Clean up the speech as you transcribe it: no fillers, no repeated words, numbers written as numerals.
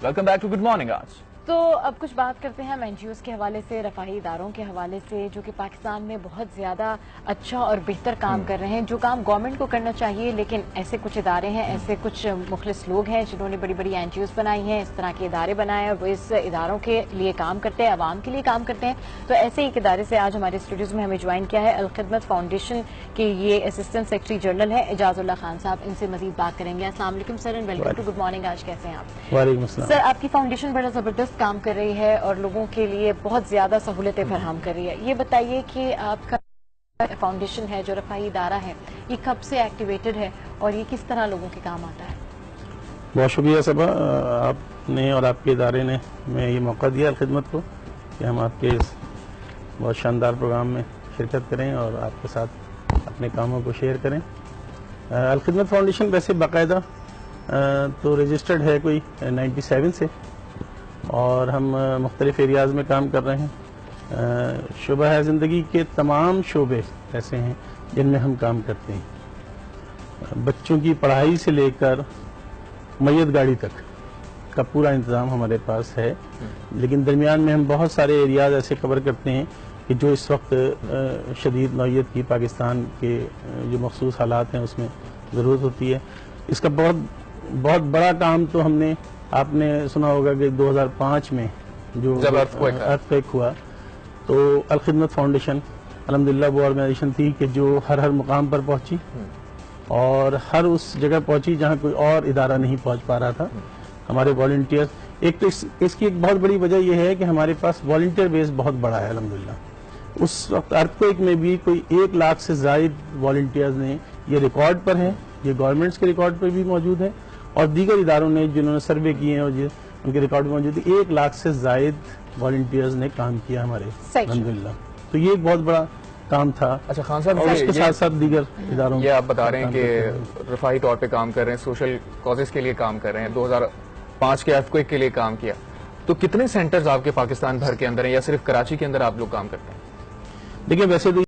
Welcome back to good morning आज। तो अब कुछ बात करते हैं हम एनजीओज के हवाले से, रफाही इदारों के हवाले से, जो कि पाकिस्तान में बहुत ज़्यादा अच्छा और बेहतर काम कर रहे हैं, जो काम गवर्नमेंट को करना चाहिए। लेकिन ऐसे कुछ इदारे हैं, ऐसे कुछ मुखलिस लोग हैं जिन्होंने बड़ी बड़ी एनजीओज बनाई हैं, इस तरह के इदारे बनाए हैं, वो इस इदारों के लिए काम करते हैं, आवाम के लिए काम करते हैं। तो ऐसे एक इदारे से आज हमारे स्टूडियोज में हमें ज्वाइन किया है अल-खिदमत फाउंडेशन के ये असिस्टेंट सेक्रेटरी जनरल है एजाजुल्लाह खान साहब। इनसे मजीद बात करेंगे। अस्सलाम वालेकुम sir and welcome to good morning आज। कैसे हैं आप? वालेकुम अस्सलाम। सर, आपकी फाउंडेशन बड़ा जबरदस्त काम कर रही है और लोगों के लिए बहुत ज्यादा सहूलतें फराहम कर रही है। ये बताइए कि आपका फाउंडेशन है जो रफाही इदारा है, ये कब से एक्टिवेटेड है और ये किस तरह लोगों के काम आता है? बहुत शुक्रिया सबा, आपने और आपके इदारे ने हमें ये मौका दिया अल-खिदमत को कि हम आपके इस बहुत शानदार प्रोग्राम में शिरकत करें और आपके साथ अपने कामों को शेयर करें। अल-खिदमत फाउंडेशन वैसे बाकायदा तो रजिस्टर्ड है कोई 97 से, और हम मुख्तलिफ एरियाज़ में काम कर रहे हैं। शुबा है ज़िंदगी के तमाम शोबे ऐसे हैं जिनमें हम काम करते हैं। बच्चों की पढ़ाई से लेकर मैयत गाड़ी तक का पूरा इंतज़ाम हमारे पास है। लेकिन दरमियान में हम बहुत सारे एरियाज़ ऐसे कवर करते हैं कि जो इस वक्त शदीद नौयत की पाकिस्तान के जो मखसूस हालात हैं उसमें ज़रूरत होती है। इसका बहुत बड़ा काम तो हमने, आपने सुना होगा कि 2005 में जो अर्थक्वेक हुआ, तो अल-खिदमत फाउंडेशन अल्हम्दुलिल्लाह वो ऑर्गेनाइजेशन थी कि जो हर मुकाम पर पहुंची और हर उस जगह पहुंची जहां कोई और इदारा नहीं पहुंच पा रहा था। हमारे वॉलंटियर्स, एक तो इसकी एक बहुत बड़ी वजह यह है कि हमारे पास वॉलंटियर बेस बहुत बड़ा है अल्हम्दुलिल्लाह। उस वक्त अर्थक्वेक में भी कोई 1 लाख से ज़ायद वॉलंटियर्स ने, ये रिकॉर्ड पर है, ये गवर्नमेंट्स के रिकॉर्ड पर भी मौजूद है और दीगर इदारों ने जिन्होंने सर्वे किए हैं और उनके रिकॉर्ड में मौजूद है, 1 लाख से जायद वॉलंटियर्स ने काम किया हमारे अल्हम्दुलिल्लाह। तो ये एक बहुत बड़ा काम था। अच्छा खान साहब, और उसके साथ साथ दीगर इदारों, ये आप बता रहे हैं कि रफाही तौर पे काम कर रहे हैं, सोशल कॉजेज के लिए काम कर रहे हैं, 2005 के अर्थक्वेक के लिए काम किया, तो कितने सेंटर्स आपके पाकिस्तान भर के अंदर हैं या सिर्फ कराची के अंदर आप लोग काम करते हैं? देखिए वैसे तो